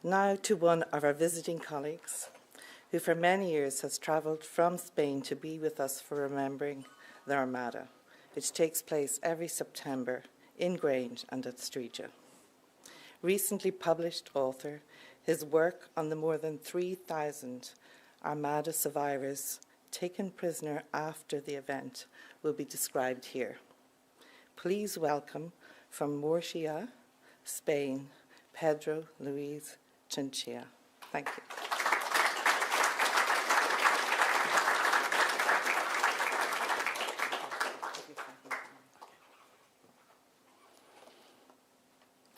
Now to one of our visiting colleagues, who for many years has travelled from Spain to be with us for remembering the Armada, which takes place every September in Grange and at Streedagh. Recently published author, his work on the more than 3,000 Armada survivors taken prisoner after the event will be described here. Please welcome from Murcia, Spain, Pedro Luis Chinchilla. Thank you.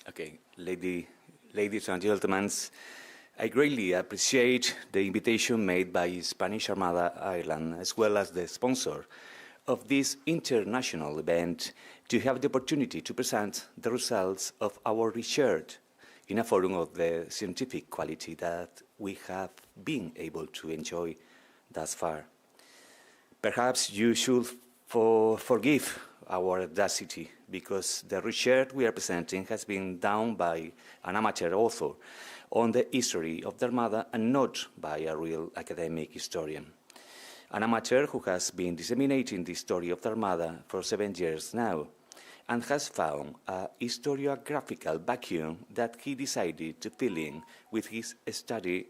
Okay, ladies and gentlemen, I greatly appreciate the invitation made by Spanish Armada Ireland, as well as the sponsor of this international event, to have the opportunity to present the results of our research in a forum of the scientific quality that we have been able to enjoy thus far. Perhaps you should forgive our audacity, because the research we are presenting has been done by an amateur author on the history of the Armada and not by a real academic historian. An amateur who has been disseminating the story of the Armada for 7 years now and has found a historiographical vacuum that he decided to fill in with his study,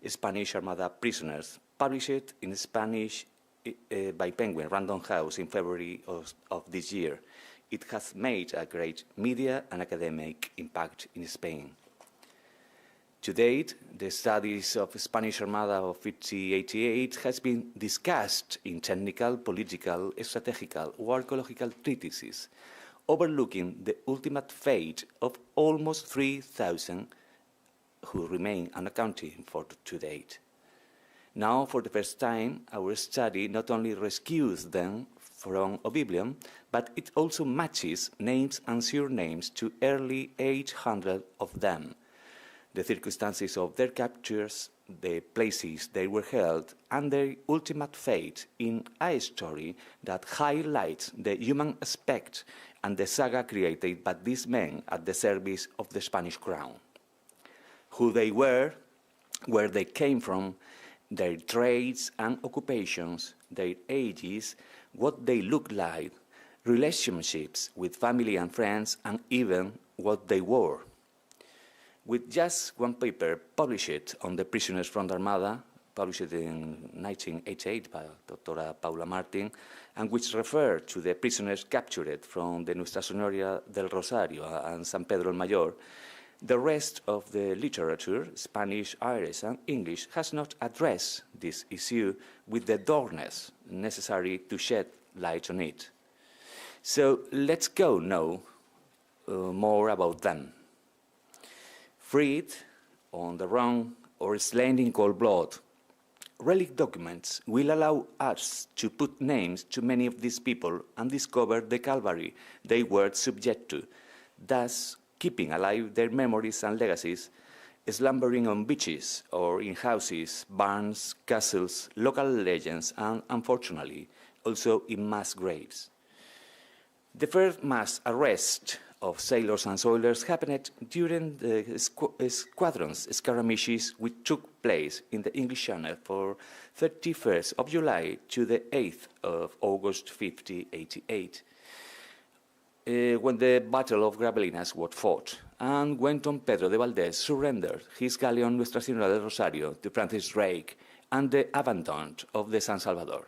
Spanish Armada Prisoners, published in Spanish by Penguin Random House in February of this year. It has made a great media and academic impact in Spain. To date, the studies of Spanish Armada of 1588 has been discussed in technical, political, strategical, or archaeological treatises, overlooking the ultimate fate of almost 3,000 who remain unaccounted for to date. Now, for the first time, our study not only rescues them from oblivion, but it also matches names and surnames to early 800 of them, the circumstances of their captures, the places they were held, and their ultimate fate in a story that highlights the human aspect and the saga created by these men at the service of the Spanish crown. Who they were, where they came from, their trades and occupations, their ages, what they looked like, relationships with family and friends, and even what they wore. With just one paper published on the prisoners from the Armada, published in 1988 by Dr. Paula Martin, and which referred to the prisoners captured from the Nuestra Señora del Rosario and San Pedro el Mayor, the rest of the literature, Spanish, Irish, and English, has not addressed this issue with the thoroughness necessary to shed light on it. So let's go know more about them. Freed, on the run, or slain in cold blood, relic documents will allow us to put names to many of these people and discover the calvary they were subject to, thus keeping alive their memories and legacies, slumbering on beaches or in houses, barns, castles, local legends, and, unfortunately, also in mass graves. The first mass arrest of sailors and sailors happened during the squadrons skirmishes which took place in the English Channel from 31st of July to the 8th of August 1588. When the Battle of Gravelinas was fought, and when Don Pedro de Valdez surrendered his galleon Nuestra Señora del Rosario to Francis Drake and the abandon of the San Salvador.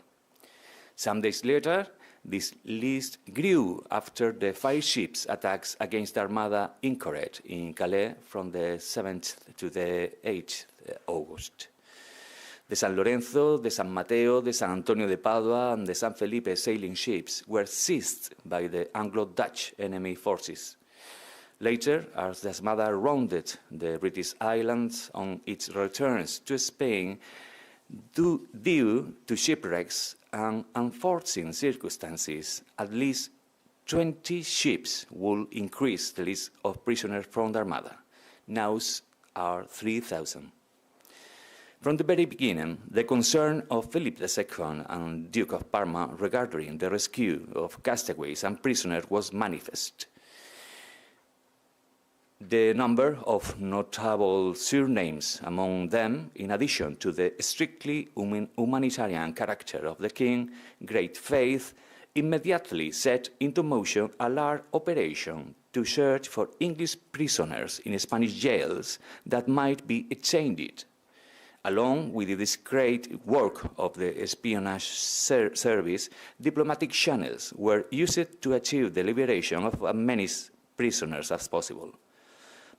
Some days later, this list grew after the 5 ships' attacks against the Armada Incorrect in Calais from the 7th to the 8th August. The San Lorenzo, the San Mateo, the San Antonio de Padua, and the San Felipe sailing ships were seized by the Anglo-Dutch enemy forces. Later, as the Armada rounded the British islands on its returns to Spain, due to shipwrecks and unforeseen circumstances, at least 20 ships will increase the list of prisoners from the Armada. Now are 3,000. From the very beginning, the concern of Philip II and Duke of Parma regarding the rescue of castaways and prisoners was manifest. The number of notable surnames among them, in addition to the strictly humanitarian character of the king, great faith, immediately set into motion a large operation to search for English prisoners in Spanish jails that might be exchanged. Along with the discreet work of the espionage service, diplomatic channels were used to achieve the liberation of as many prisoners as possible.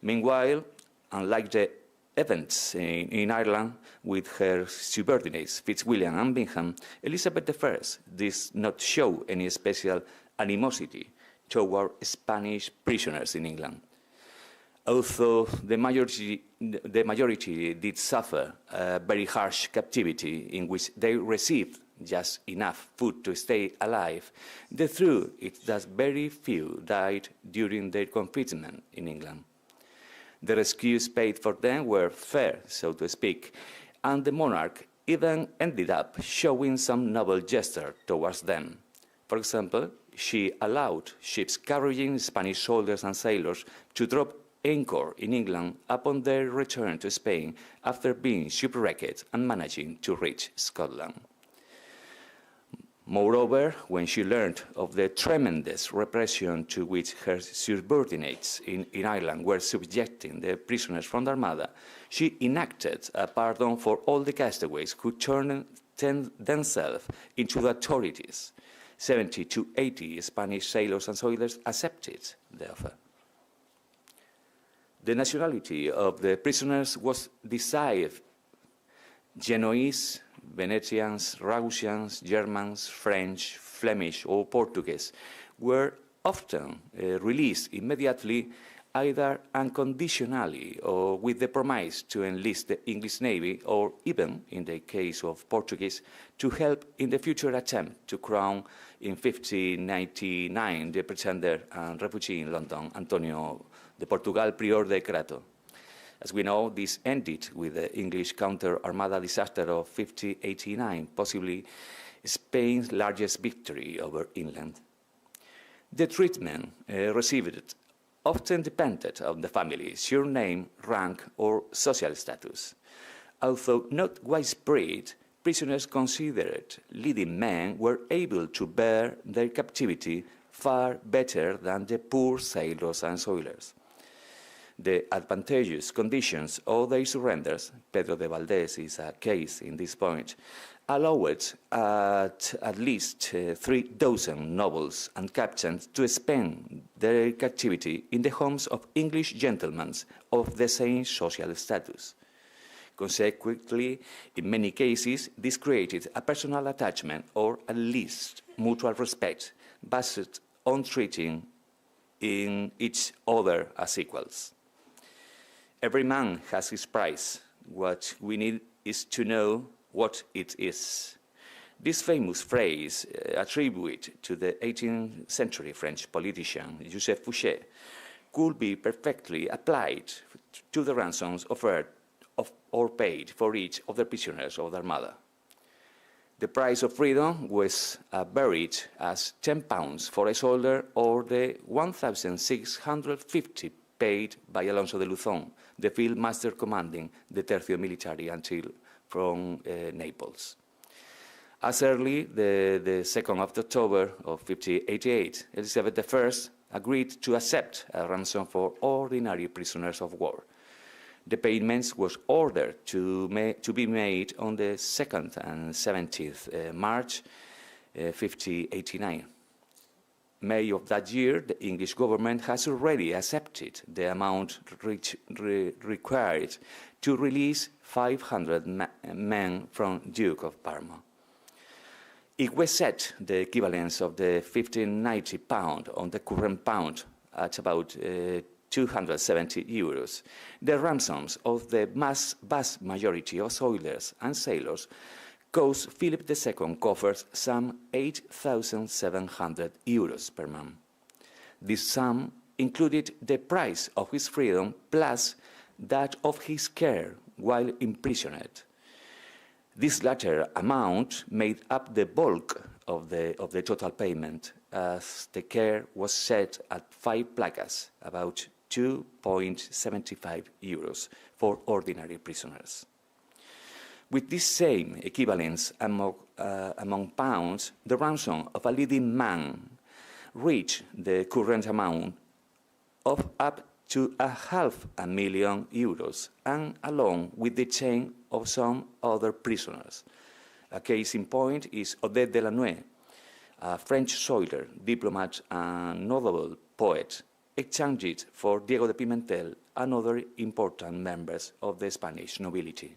Meanwhile, unlike the events in Ireland with her subordinates, Fitzwilliam and Bingham, Elizabeth I did not show any special animosity toward Spanish prisoners in England. Although the majority did suffer a very harsh captivity in which they received just enough food to stay alive, the truth is that very few died during their confinement in England. The rescues paid for them were fair, so to speak, and the monarch even ended up showing some noble gesture towards them. For example, she allowed ships carrying Spanish soldiers and sailors to drop anchor in England upon their return to Spain after being shipwrecked and managing to reach Scotland. Moreover, when she learned of the tremendous repression to which her subordinates in Ireland were subjecting the prisoners from the Armada, she enacted a pardon for all the castaways who turned themselves into the authorities. 70 to 80 Spanish sailors and sailors accepted the offer. The nationality of the prisoners was decided: Genoese, Venetians, Rausians, Germans, French, Flemish, or Portuguese were often released immediately, either unconditionally or with the promise to enlist the English Navy, or even, in the case of Portuguese, to help in the future attempt to crown in 1599 the pretender and refugee in London, Antonio de Portugal, Prior de Crato. As we know, this ended with the English counter-Armada disaster of 1589, possibly Spain's largest victory over England. The treatment received often depended on the family, surname, rank, or social status. Although not widespread, prisoners considered leading men were able to bear their captivity far better than the poor sailors and sailors. The advantageous conditions of their surrenders, Pedro de Valdez is a case in this point, allowed at least 3,000 nobles and captains to spend their captivity in the homes of English gentlemen of the same social status. Consequently, in many cases, this created a personal attachment or at least mutual respect based on treating each other as equals. Every man has his price. What we need is to know what it is. This famous phrase, attributed to the 18th century French politician Joseph Fouché, could be perfectly applied to the ransoms offered or paid for each of the prisoners of the Armada. The price of freedom was varied as £10 for a soldier, or the 1,650 paid by Alonso de Luzon, the field master commanding the Tercio Militari until from Naples. As early the 2nd of October of 1588, Elizabeth I agreed to accept a ransom for ordinary prisoners of war. The payments was ordered to be made on the 2nd and 17th March 1589. May of that year, the English government has already accepted the amount required to release 500 men from Duke of Parma. It was set the equivalence of the 1590 pound on the current pound at about 270 euros. The ransoms of the vast majority of sailors and sailors cost Philip II covers some 8,700 euros per man. This sum included the price of his freedom plus that of his care while imprisoned. This latter amount made up the bulk of the total payment, as the care was set at 5 placas, about 2.75 euros for ordinary prisoners. With this same equivalence among pounds, the ransom of a leading man reached the current amount of up to €500,000, and along with the chain of some other prisoners. A case in point is Odette Delannoy, a French soldier, diplomat, and notable poet, exchanged for Diego de Pimentel and other important members of the Spanish nobility.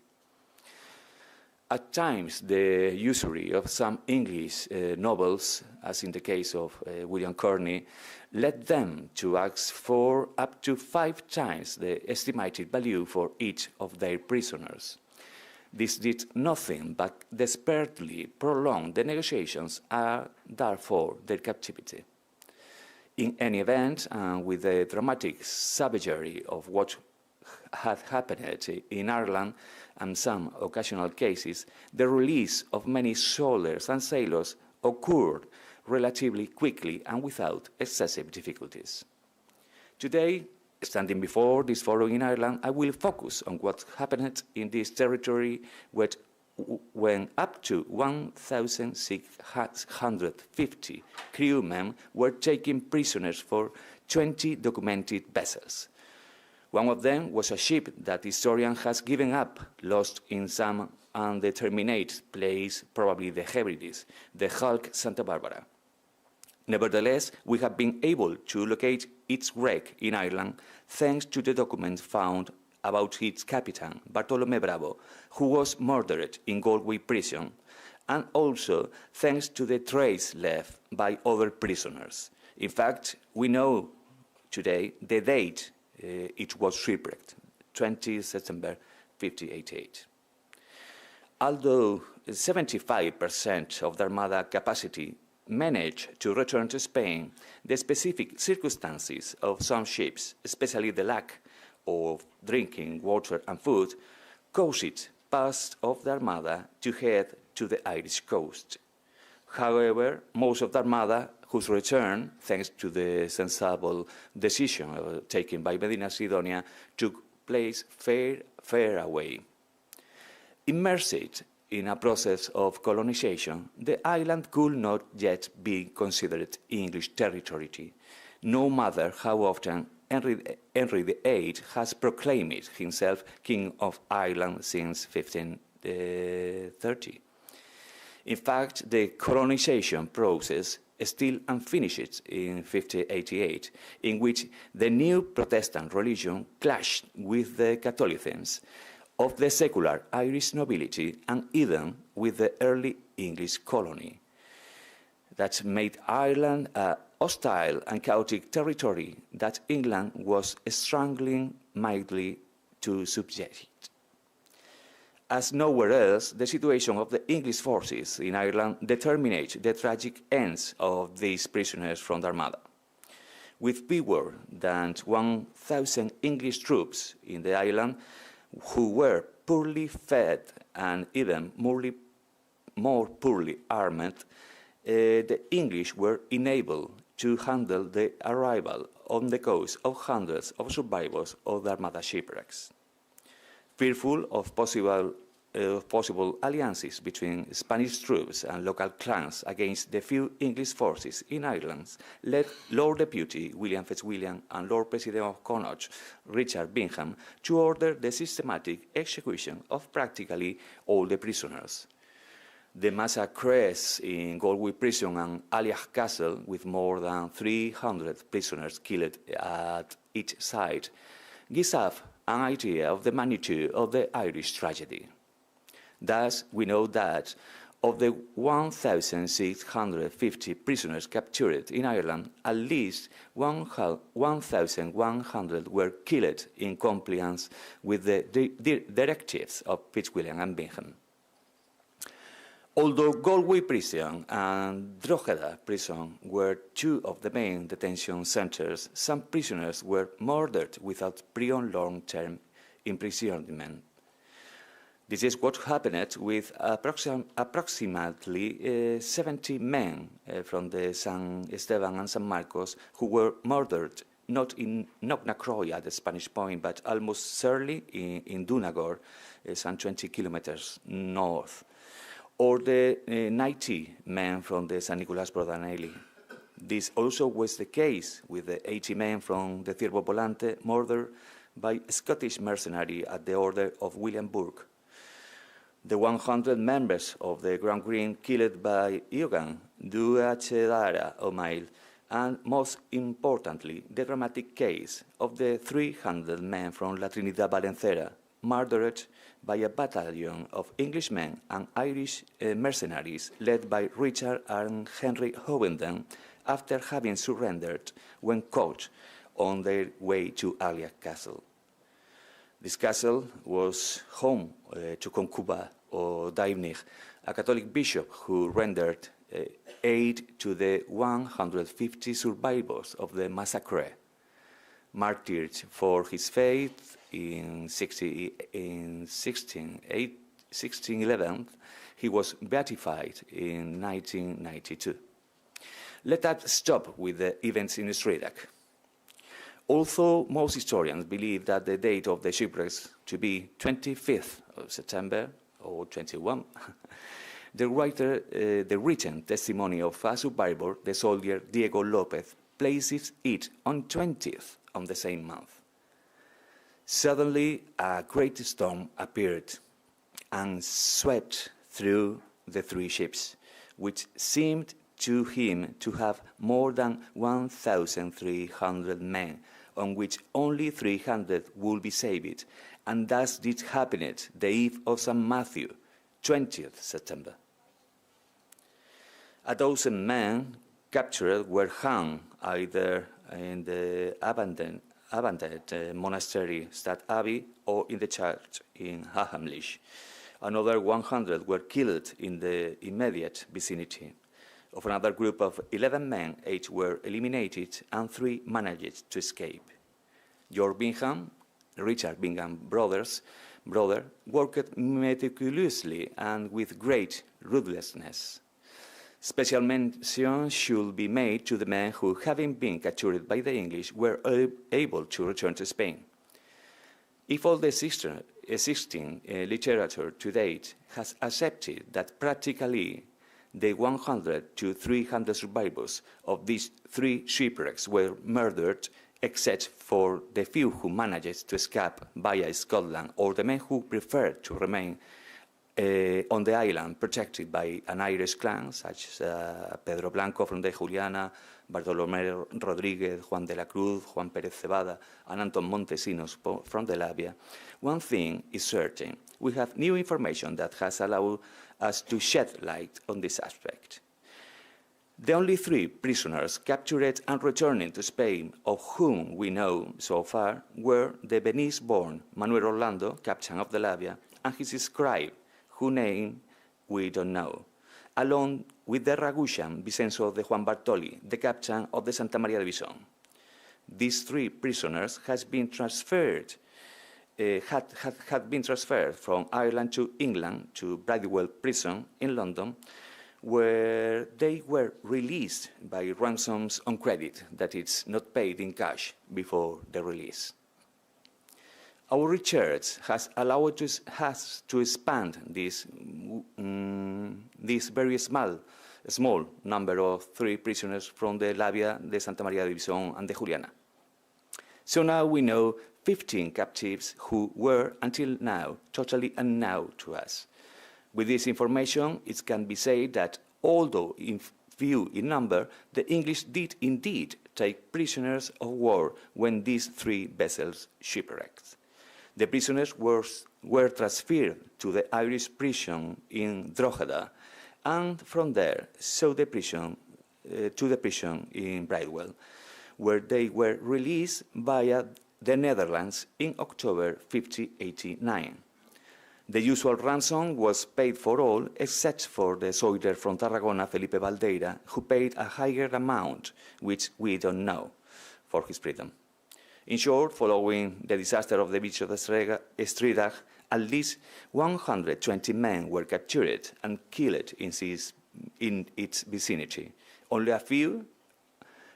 At times, the usury of some English novels, as in the case of William Corney, led them to ask for up to 5 times the estimated value for each of their prisoners. This did nothing but desperately prolong the negotiations and therefore their captivity. In any event, and with the dramatic savagery of what had happened in Ireland and some occasional cases, the release of many soldiers and sailors occurred relatively quickly and without excessive difficulties. Today, standing before this forum in Ireland, I will focus on what happened in this territory when up to 1,650 crewmen were taken prisoners for 20 documented vessels. One of them was a ship that historian has given up, lost in some undetermined place, probably the Hebrides, the hulk Santa Barbara. Nevertheless, we have been able to locate its wreck in Ireland thanks to the documents found about its captain, Bartolomé Bravo, who was murdered in Galway prison, and also thanks to the trace left by other prisoners. In fact, we know today the date it was shipwrecked, 20 September 1588. Although 75% of the Armada capacity managed to return to Spain, the specific circumstances of some ships, especially the lack of drinking water and food, caused part of the Armada to head to the Irish coast. However, most of the Armada, whose return, thanks to the sensible decision taken by Medina Sidonia, took place far away. Immersed in a process of colonization, the island could not yet be considered English territory, no matter how often Henry VIII has proclaimed himself King of Ireland since 1530. In fact, the colonization process still unfinished in 1588, in which the new Protestant religion clashed with the Catholicism of the secular Irish nobility and even with the early English colony. That made Ireland a hostile and chaotic territory that England was struggling mightily to subject. As nowhere else, the situation of the English forces in Ireland determined the tragic ends of these prisoners from the Armada. With fewer than 1,000 English troops in the island, who were poorly fed and even more poorly armed, the English were unable to handle the arrival on the coast of hundreds of survivors of the Armada shipwrecks. Fearful of possible alliances between Spanish troops and local clans against the few English forces in Ireland, led Lord Deputy William Fitzwilliam and Lord President of Connaught, Richard Bingham, to order the systematic execution of practically all the prisoners. The massacres in Galway prison and Aliagh Castle, with more than 300 prisoners killed at each side, gives us an idea of the magnitude of the Irish tragedy. Thus, we know that of the 1,650 prisoners captured in Ireland, at least 1,100 were killed in compliance with the directives of Fitzwilliam and Bingham. Although Galway prison and Drogheda prison were two of the main detention centers, some prisoners were murdered without long-term imprisonment. This is what happened with approximately 70 men from the San Esteban and San Marcos who were murdered not in Knocknacroy at the Spanish Point, but almost certainly in Dunagor, some 20 kilometers north, or the 90 men from the San Nicolas Brodanelli. This also was the case with the 80 men from the Ciervo Volante murdered by a Scottish mercenary at the order of William Burke. The 100 members of the Grand Green killed by Iogan, Duachedara O'Mail, and most importantly, the dramatic case of the 300 men from La Trinidad Valencera, murdered by a battalion of Englishmen and Irish mercenaries led by Richard and Henry Hovenden after having surrendered when caught on their way to Alia Castle. This castle was home to Concuba or Daimnig, a Catholic bishop who rendered aid to the 150 survivors of the massacre. Martyred for his faith in 1611, he was beatified in 1992. Let us stop with the events in Streedagh. Although most historians believe that the date of the shipwrecks to be 25th of September or 21, the written testimony of a survivor, the soldier Diego Lopez, places it on 20th on the same month. Suddenly, a great storm appeared and swept through the three ships, which seemed to him to have more than 1,300 men, on which only 300 would be saved, and thus did happen it the eve of St. Matthew, 20th September. 1,000 men captured were hung either in the abandoned monastery Stad Abbey or in the church in Hahamlish. Another 100 were killed in the immediate vicinity. Of another group of 11 men, 8 were eliminated and 3 managed to escape. George Bingham, Richard Bingham brother, worked meticulously and with great ruthlessness. Special mention should be made to the men who, having been captured by the English, were able to return to Spain. If all the existing literature to date has accepted that practically the 100 to 300 survivors of these 3 shipwrecks were murdered, except for the few who managed to escape via Scotland or the men who preferred to remain on the island protected by an Irish clan, such as Pedro Blanco from the Juliana, Bartolomé Rodríguez, Juan de la Cruz, Juan Pérez Cebada, and Anton Montesinos from the Labia. One thing is certain: we have new information that has allowed us to shed light on this aspect. The only 3 prisoners captured and returning to Spain, of whom we know so far, were the Venice-born Manuel Orlando, captain of the Labia, and his scribe, whose name we don't know, along with the Ragusian Vicenzo de Juan Bartoli, the captain of the Santa Maria Division. These 3 prisoners had been transferred from Ireland to England to Bridewell Prison in London, where they were released by ransoms on credit, that is, not paid in cash before the release. Our research has allowed us to expand this very small number of 3 prisoners from the Labia, the Santa Maria Division, and the Juliana. So now we know 15 captives who were, until now, totally unknown to us. With this information, it can be said that, although few in number, the English did indeed take prisoners of war when these 3 vessels shipwrecked. The prisoners were transferred to the Irish prison in Drogheda, and from there to the prison in Bridewell, where they were released via the Netherlands in October 1589. The usual ransom was paid for all, except for the soldier from Tarragona, Felipe Valdeira, who paid a higher amount, which we don't know, for his freedom. In short, following the disaster of the beach of Streedagh, at least 120 men were captured and killed in its vicinity. Only a few,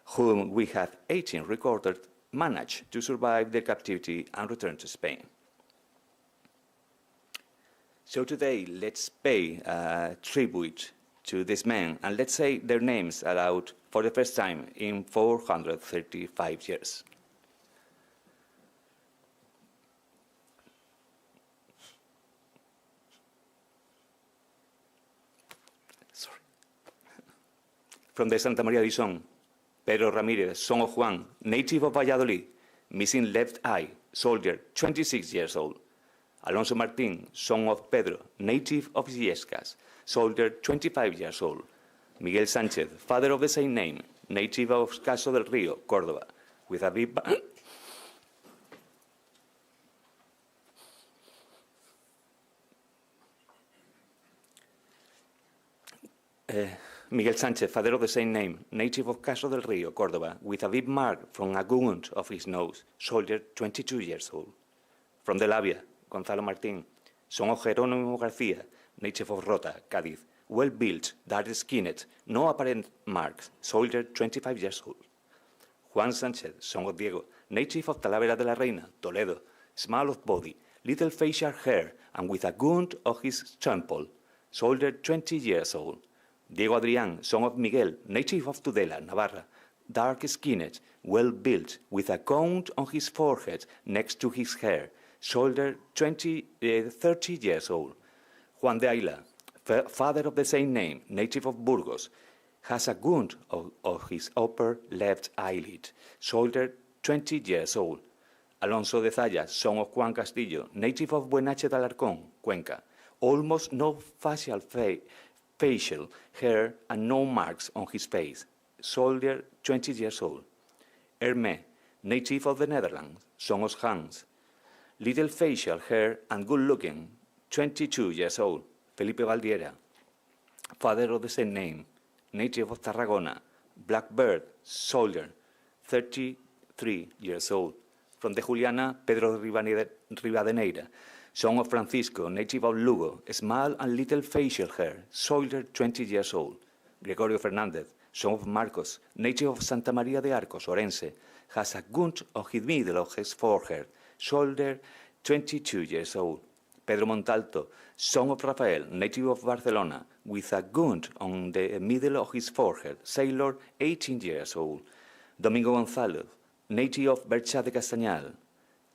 whom we have 18 recorded, managed to survive their captivity and return to Spain. So today, let's pay tribute to these men, and let's say their names aloud for the first time in 435 years. Sorry. From the Santa Maria de Ison, Pedro Ramirez, son of Juan, native of Valladolid, missing left eye, soldier, 26 years old. Alonso Martín, son of Pedro, native of Illescas, soldier, 25 years old. Miguel Sánchez, father of the same name, native of Caso del Río, Córdoba, with a big... Miguel Sánchez, father of the same name, native of Caso del Río, Córdoba, with a big mark from a wound of his nose, soldier, 22 years old. From the Labia, Gonzalo Martín, son of Jerónimo García, native of Rota, Cádiz, well-built, dark-skinned, no apparent marks, soldier, 25 years old. Juan Sánchez, son of Diego, native of Talavera de la Reina, Toledo, small of body, little facial hair, and with a wound of his temple, soldier, 20 years old. Diego Adrián, son of Miguel, native of Tudela, Navarra, dark-skinned, well-built, with a cone on his forehead next to his hair, soldier, 30 years old. Juan de Ayla, father of the same name, native of Burgos, has a wound of his upper left eyelid, soldier, 20 years old. Alonso de Zayas, son of Juan Castillo, native of Buenache de Alarcón, Cuenca, almost no facial hair and no marks on his face, soldier, 20 years old. Hermé, native of the Netherlands, son of Hans, little facial hair and good-looking, 22 years old. Felipe Valdiera, father of the same name, native of Tarragona, Blackbird, soldier, 33 years old. From the Juliana, Pedro Rivadeneira, son of Francisco, native of Lugo, small and little facial hair, soldier, 20 years old. Gregorio Fernández, son of Marcos, native of Santa Maria de Arcos, Orense, has a wound on his middle of his forehead, soldier, 22 years old. Pedro Montalto, son of Rafael, native of Barcelona, with a wound on the middle of his forehead, sailor, 18 years old. Domingo González, native of Bercha de Castañal,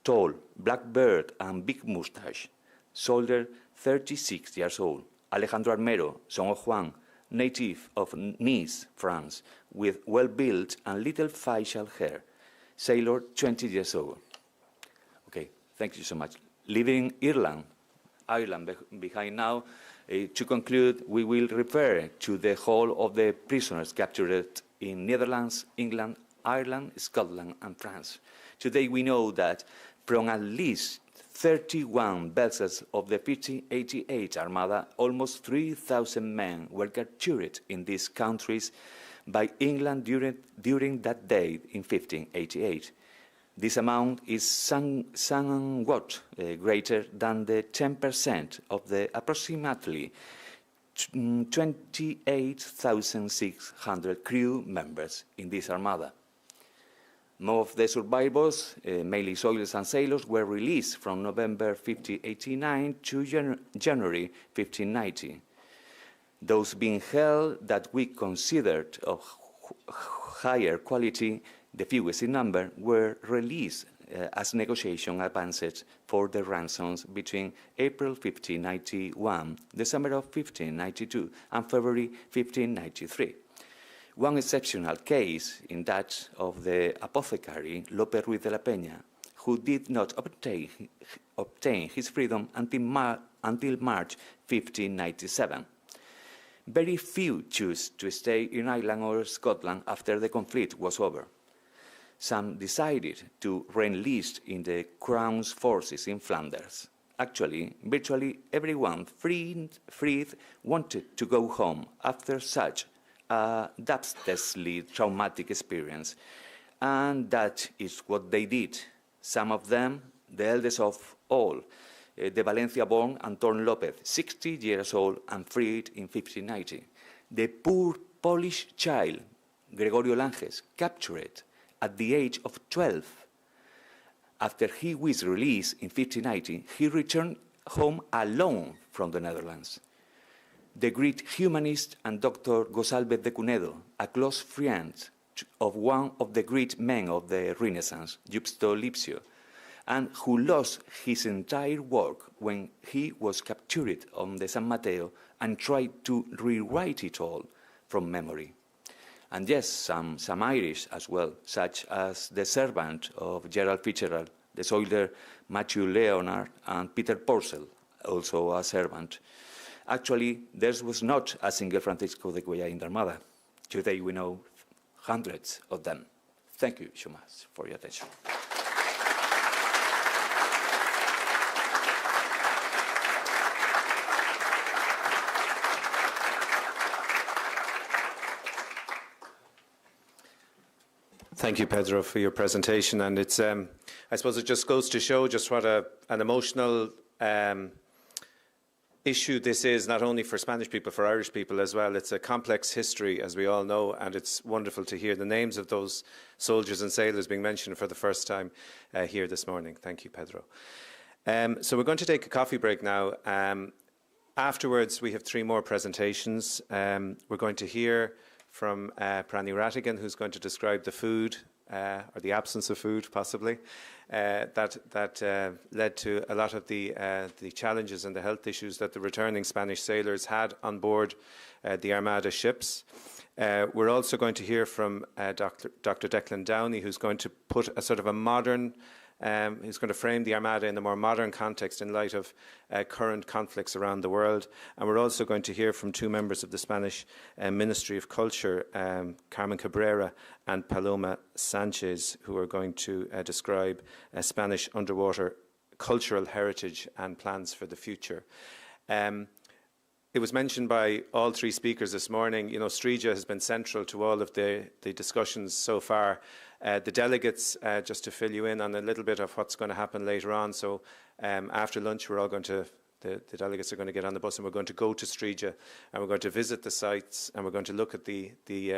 tall, black beard and big mustache, soldier, 36 years old. Alejandro Armero, son of Juan, native of Nice, France, with well-built and little facial hair, sailor, 20 years old. Okay, thank you so much. Leaving Ireland behind now, to conclude, we will refer to the whole of the prisoners captured in Netherlands, England, Ireland, Scotland, and France. Today we know that from at least 31 vessels of the 1588 Armada, almost 3,000 men were captured in these countries by England during that date in 1588. This amount is somewhat greater than the 10% of the approximately 28,600 crew members in this Armada. Most of the survivors, mainly soldiers and sailors, were released from November 1589 to January 1590. Those being held that we considered of higher quality, the fewest in number, were released as negotiation advanced for the ransoms between April 1591, December of 1592, and February 1593. One exceptional case in that of the apothecary Lope Ruiz de la Peña, who did not obtain his freedom until March 1597. Very few chose to stay in Ireland or Scotland after the conflict was over. Some decided to re-enlist in the Crown's forces in Flanders. Actually, virtually everyone freed wanted to go home after such a devastatingly traumatic experience, and that is what they did. Some of them, the eldest of all, the Valencia-born Anton López, 60 years old and freed in 1590. The poor Polish child, Gregorio Langes, captured at the age of 12 After he was released in 1590, he returned home alone from the Netherlands. The great humanist and Dr. Gonçalves de Cunedo, a close friend of one of the great men of the Renaissance, Justo Lipsio, and who lost his entire work when he was captured on the San Mateo and tried to rewrite it all from memory. And yes, some Irish as well, such as the servant of Gerald Fitzgerald, the soldier Matthew Leonard, and Peter Purcell, also a servant. Actually, there was not a single Francisco de Cuellar in the Armada. Today we know hundreds of them. Thank you so much for your attention. Thank you, Pedro, for your presentation. And it's, I suppose it just goes to show just what an emotional issue this is, not only for Spanish people, for Irish people as well. It's a complex history, as we all know, and it's wonderful to hear the names of those soldiers and sailors being mentioned for the first time here this morning. Thank you, Pedro. So we're going to take a coffee break now. Afterwards, we have 3 more presentations. We're going to hear from Pranny Rattigan, who's going to describe the food, or the absence of food, possibly, that led to a lot of the challenges and the health issues that the returning Spanish sailors had on board the Armada ships. We're also going to hear from Dr. Declan Downey, who's going to put a sort of a modern, who's going to frame the Armada in a more modern context in light of current conflicts around the world. And we're also going to hear from 2 members of the Spanish Ministry of Culture, Carmen Cabrera and Paloma Sanchez, who are going to describe Spanish underwater cultural heritage and plans for the future. It was mentioned by all 3 speakers this morning, you know, Streedagh has been central to all of the discussions so far. The delegates, just to fill you in on a little bit of what's going to happen later on. So after lunch, we're all going to, the delegates are going to get on the bus and we're going to go to Streedagh and we're going to visit the sites and we're going to look at the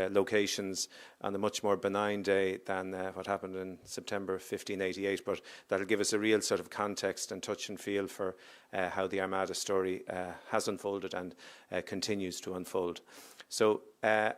locations on a much more benign day than what happened in September 1588. But that'll give us a real sort of context and touch and feel for how the Armada story has unfolded and continues to unfold. So a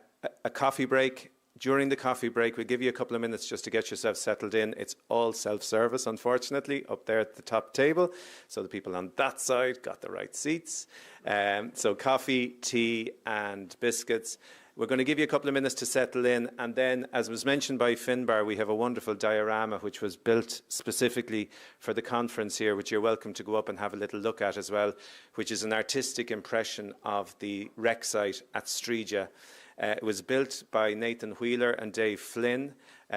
coffee break. During the coffee break, we'll give you a couple of minutes just to get yourself settled in. It's all self-service, unfortunately, up there at the top table. So the people on that side got the right seats. So coffee, tea and biscuits. We're going to give you a couple of minutes to settle in. And then, as was mentioned by Finbar, we have a wonderful diorama which was built specifically for the conference here, which you're welcome to go up and have a little look at as well, which is an artistic impression of the wreck site at Streedagh. It was built by Nathan Wheeler and Dave Flynn,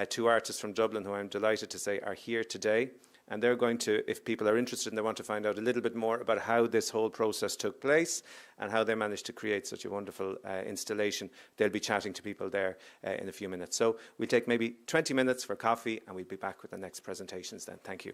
2 artists from Dublin who I'm delighted to say are here today. And they're going to, if people are interested and they want to find out a little bit more about how this whole process took place and how they managed to create such a wonderful installation, they'll be chatting to people there in a few minutes. So we'll take maybe 20 minutes for coffee and we'll be back with the next presentations then. Thank you.